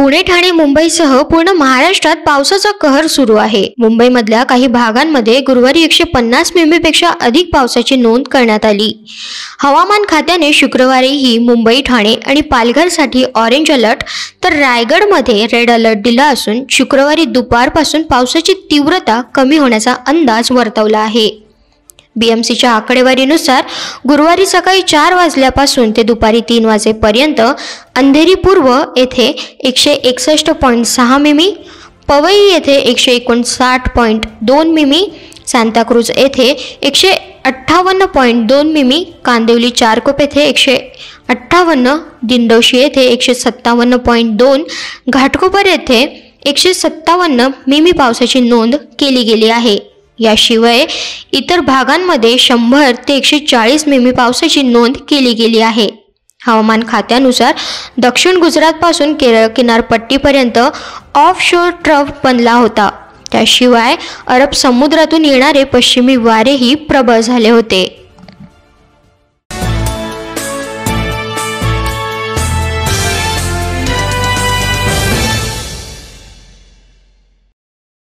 पुणे, ठाणे, मुंबईसह पूर्ण महाराष्ट्रात पावसाचा कहर सुरू आहे। मुंबईमधल्या काही भागांमध्ये गुरुवारी 150 मिमीपेक्षा अधिक पावसाची नोंद करण्यात आली। हवामान खात्याने शुक्रवारीही मुंबई, ठाणे आणि पालघरसाठी ऑरेंज अलर्ट तर रायगडमध्ये रेड अलर्ट दिला असून शुक्रवारी दुपारपासून पावसाची तीव्रता कमी होण्याचा अंदाज वर्तवला आहे। बीएमसीच्या आकडेवारीनुसार गुरुवारी सकाळी 4 वाजल्यापासून ते दुपारी 3 वाजेपर्यंत अंधेरी पूर्व येथे 161.6 मिमी, पवई येथे 159.2 मिमी, सांताक्रूज येथे 158.2 मिमी, कांदिवली चारकोप येथे 158, दिंडोशी येथे 157.2, घाटकोपर येथे 157 मिमी पावसाची नोंद केली गेली आहे। याशिवाय इतर भागांमध्ये 100 ते 140 मिमी पावसाची नोंद केली गेली आहे। हवामान खात्यानुसार दक्षिण गुजरातपासून केरळ किनारपट्टीपर्यंत ऑफशोर ट्रफ बनला होता। त्याशिवाय अरब समुद्रातून येणारे पश्चिमी वारेही प्रबळ झाले होते।